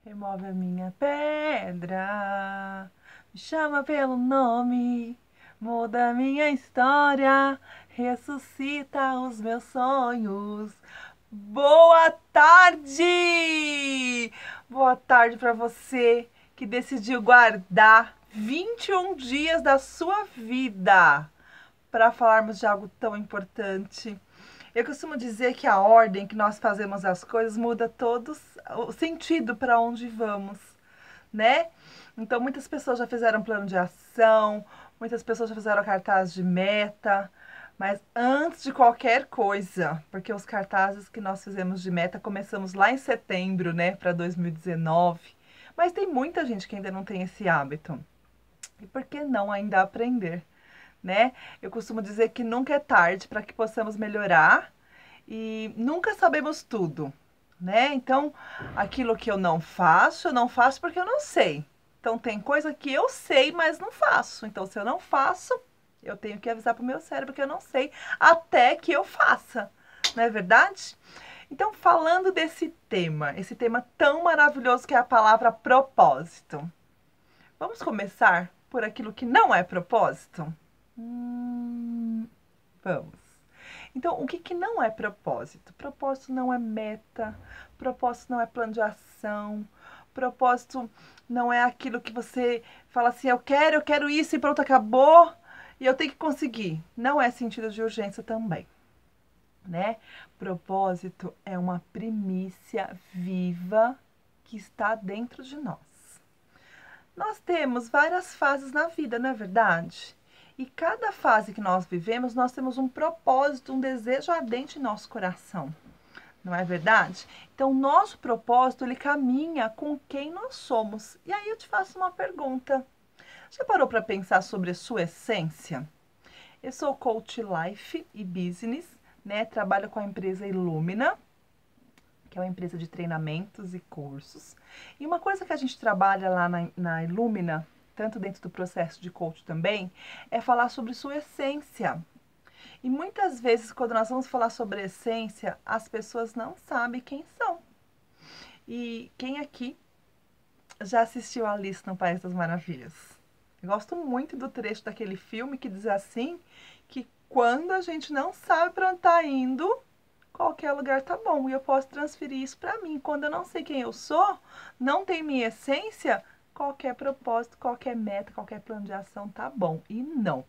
Remove a minha pedra, me chama pelo nome, muda a minha história, ressuscita os meus sonhos. Boa tarde! Boa tarde para você que decidiu guardar 21 dias da sua vida para falarmos de algo tão importante. Eu costumo dizer que a ordem que nós fazemos as coisas muda todo o sentido para onde vamos, né? Então, muitas pessoas já fizeram plano de ação, muitas pessoas já fizeram cartaz de meta, mas antes de qualquer coisa, porque os cartazes que nós fizemos de meta começamos lá em setembro, né, para 2019, mas tem muita gente que ainda não tem esse hábito. E por que não ainda aprender? Né? Eu costumo dizer que nunca é tarde para que possamos melhorar e nunca sabemos tudo, né? Então, aquilo que eu não faço porque eu não sei. Então, tem coisa que eu sei, mas não faço. Então, se eu não faço, eu tenho que avisar para o meu cérebro que eu não sei até que eu faça, não é verdade? Então, falando desse tema, esse tema tão maravilhoso que é a palavra propósito. Vamos começar por aquilo que não é propósito? Vamos. Então, o que não é propósito? Propósito não é meta, propósito não é plano de ação, propósito não é aquilo que você fala assim, eu quero isso e pronto, acabou, e eu tenho que conseguir. Não é sentido de urgência também, né? Propósito é uma primícia viva que está dentro de nós. Nós temos várias fases na vida, não é verdade? E cada fase que nós vivemos, nós temos um propósito, um desejo ardente em nosso coração. Não é verdade? Então, nosso propósito, ele caminha com quem nós somos. E aí eu te faço uma pergunta. Já parou para pensar sobre a sua essência? Eu sou coach life e business, né? Trabalho com a empresa Illumina, que é uma empresa de treinamentos e cursos. E uma coisa que a gente trabalha lá na Illumina, tanto dentro do processo de coach também, é falar sobre sua essência. E muitas vezes, quando nós vamos falar sobre essência, as pessoas não sabem quem são. E quem aqui já assistiu a Alice no País das Maravilhas? Eu gosto muito do trecho daquele filme que diz assim, que quando a gente não sabe para onde está indo, qualquer lugar tá bom. E eu posso transferir isso para mim. Quando eu não sei quem eu sou, não tem minha essência, qualquer propósito, qualquer meta, qualquer plano de ação tá bom. E não.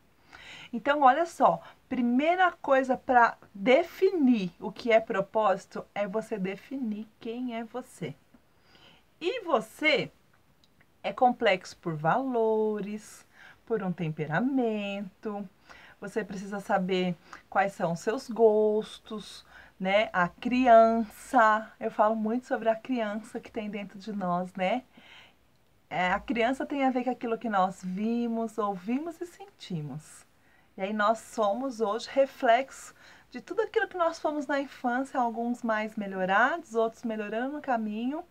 Então, olha só, primeira coisa para definir o que é propósito é você definir quem é você. E você é complexo por valores, por um temperamento. Você precisa saber quais são os seus gostos, né? A criança, eu falo muito sobre a criança que tem dentro de nós, né? A criança tem a ver com aquilo que nós vimos, ouvimos e sentimos. E aí nós somos hoje reflexo de tudo aquilo que nós fomos na infância, alguns mais melhorados, outros melhorando no caminho,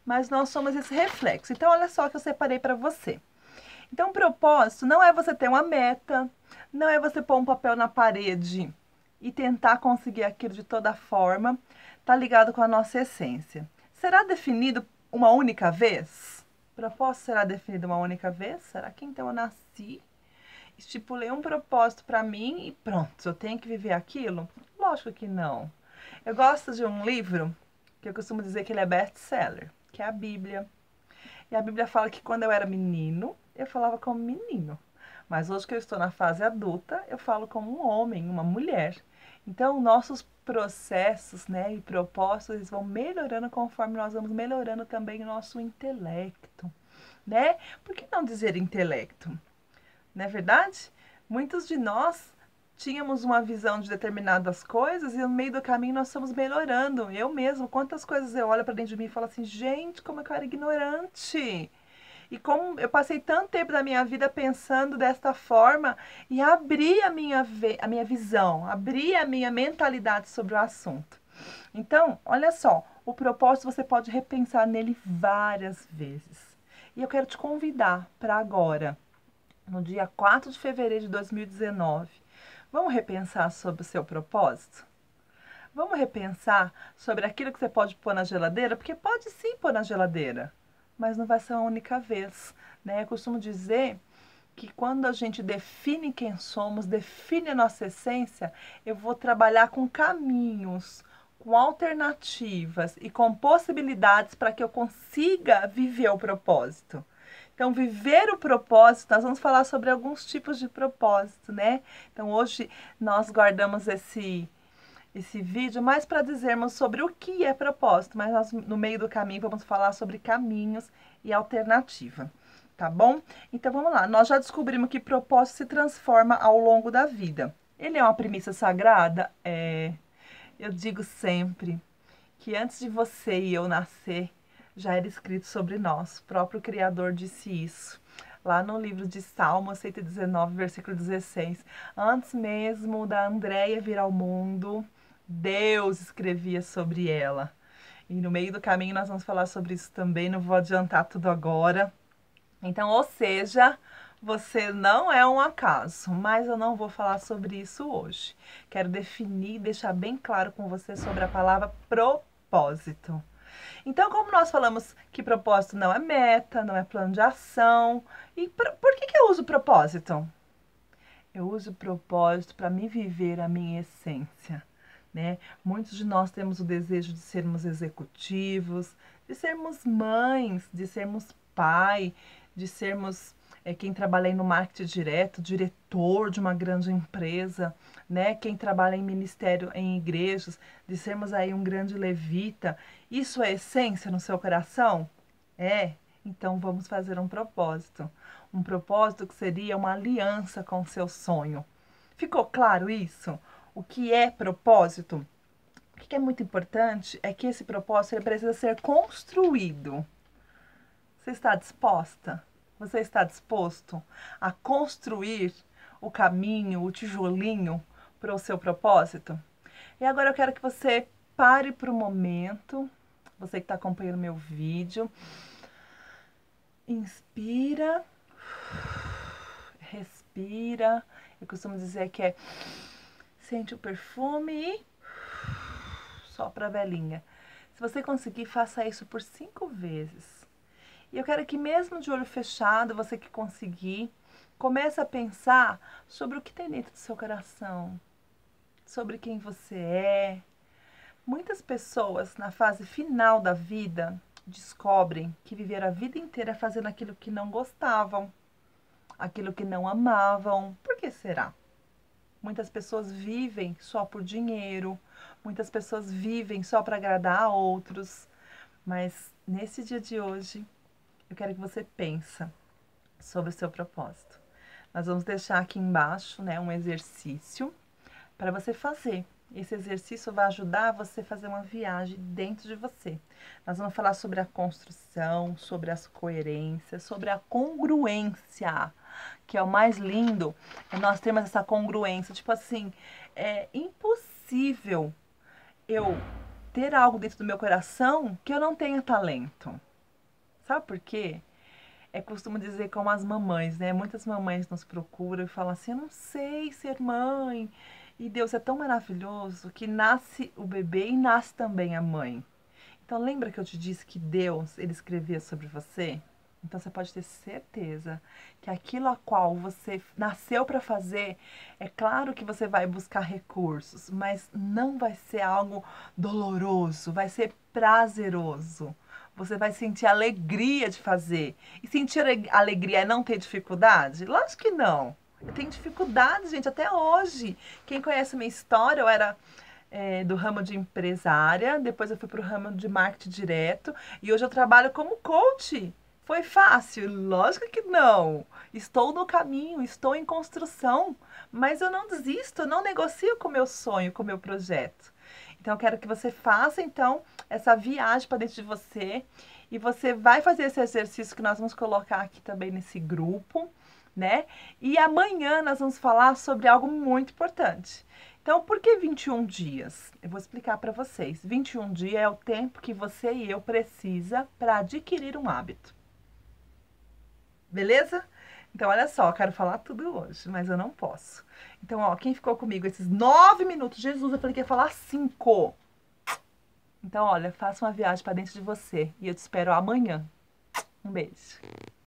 mas nós somos esse reflexo. Então, olha só que eu separei para você. Então, o propósito não é você ter uma meta, não é você pôr um papel na parede e tentar conseguir aquilo de toda forma. Está ligado com a nossa essência. Será definido uma única vez? O propósito será definido uma única vez? Será que então eu nasci, estipulei um propósito para mim e pronto, eu tenho que viver aquilo? Lógico que não. Eu gosto de um livro que eu costumo dizer que ele é best-seller, que é a Bíblia. E a Bíblia fala que quando eu era menino, eu falava como menino. Mas hoje que eu estou na fase adulta, eu falo como um homem, uma mulher. Então, nossos processos, né, e propósitos, eles vão melhorando conforme nós vamos melhorando também o nosso intelecto, né? Por que não dizer intelecto? Não é verdade? Muitos de nós tínhamos uma visão de determinadas coisas e no meio do caminho nós estamos melhorando. Eu mesmo, quantas coisas eu olho para dentro de mim e falo assim, gente, como eu era ignorante. E como eu passei tanto tempo da minha vida pensando desta forma e abri a minha visão, abri a minha mentalidade sobre o assunto. Então, olha só, o propósito você pode repensar nele várias vezes. E eu quero te convidar para agora, no dia 4 de fevereiro de 2019, vamos repensar sobre o seu propósito? Vamos repensar sobre aquilo que você pode pôr na geladeira? Porque pode sim pôr na geladeira. mas não vai ser a única vez, né? Eu costumo dizer que quando a gente define quem somos, define a nossa essência, eu vou trabalhar com caminhos, com alternativas e com possibilidades para que eu consiga viver o propósito. Então, viver o propósito, nós vamos falar sobre alguns tipos de propósito, né? Então, hoje nós guardamos esse vídeo mais para dizermos sobre o que é propósito, mas nós, no meio do caminho, vamos falar sobre caminhos e alternativa, tá bom? Então, vamos lá. Nós já descobrimos que propósito se transforma ao longo da vida. Ele é uma premissa sagrada? Eu digo sempre que antes de você e eu nascer, já era escrito sobre nós. O próprio Criador disse isso. Lá no livro de Salmo 119, versículo 16. Antes mesmo da Andréia vir ao mundo, Deus escrevia sobre ela. E no meio do caminho nós vamos falar sobre isso também, não vou adiantar tudo agora. Então, ou seja, você não é um acaso, mas eu não vou falar sobre isso hoje. Quero definir, deixar bem claro com você sobre a palavra propósito. Então, como nós falamos que propósito não é meta, não é plano de ação, e por que eu uso propósito? Eu uso propósito para me viver a minha essência, né? Muitos de nós temos o desejo de sermos executivos, de sermos mães, de sermos pai, de sermos quem trabalha aí no marketing direto, diretor de uma grande empresa, né? Quem trabalha em ministério, em igrejas, de sermos aí um grande levita. Isso é essência no seu coração? É? Então vamos fazer um propósito. Um propósito que seria uma aliança com o seu sonho. Ficou claro isso? O que é propósito? O que é muito importante é que esse propósito ele precisa ser construído. Você está disposta? Você está disposto a construir o caminho, o tijolinho para o seu propósito? E agora eu quero que você pare por um momento, você que está acompanhando meu vídeo. Inspira, respira. Eu costumo dizer que sente o perfume e sopra a velinha. Se você conseguir, faça isso por 5 vezes. E eu quero que mesmo de olho fechado, você que conseguir, comece a pensar sobre o que tem dentro do seu coração, sobre quem você é. Muitas pessoas na fase final da vida descobrem que viveram a vida inteira fazendo aquilo que não gostavam, aquilo que não amavam. Por que será? Muitas pessoas vivem só por dinheiro, muitas pessoas vivem só para agradar a outros. Mas nesse dia de hoje, eu quero que você pense sobre o seu propósito. Nós vamos deixar aqui embaixo, né, um exercício para você fazer. Esse exercício vai ajudar você a fazer uma viagem dentro de você. Nós vamos falar sobre a construção, sobre as coerências, sobre a congruência, que é o mais lindo. Nós temos essa congruência, tipo assim, é impossível eu ter algo dentro do meu coração que eu não tenha talento. Sabe por quê? Costumo dizer como as mamães, né? Muitas mamães nos procuram e falam assim, eu não sei ser mãe. E Deus é tão maravilhoso que nasce o bebê e nasce também a mãe. Então lembra que eu te disse que Deus, ele escrevia sobre você? Então você pode ter certeza que aquilo a qual você nasceu para fazer, é claro que você vai buscar recursos, mas não vai ser algo doloroso, vai ser prazeroso. Você vai sentir alegria de fazer. E sentir alegria é não ter dificuldade? Lógico que não. Eu tenho dificuldade, gente, até hoje. Quem conhece a minha história, eu era do ramo de empresária, depois eu fui para o ramo de marketing direto e hoje eu trabalho como coach. Foi fácil? Lógico que não. Estou no caminho, estou em construção, mas eu não desisto, eu não negocio com o meu sonho, com o meu projeto. Então, eu quero que você faça, então, essa viagem para dentro de você. E você vai fazer esse exercício que nós vamos colocar aqui também nesse grupo, né? E amanhã nós vamos falar sobre algo muito importante. Então, por que 21 dias? Eu vou explicar para vocês. 21 dias é o tempo que você e eu precisa para adquirir um hábito. Beleza? Então, olha só, eu quero falar tudo hoje, mas eu não posso. Então, ó, quem ficou comigo esses 9 minutos, Jesus, eu falei que ia falar 5. Então, olha, faça uma viagem para dentro de você e eu te espero amanhã. Um beijo.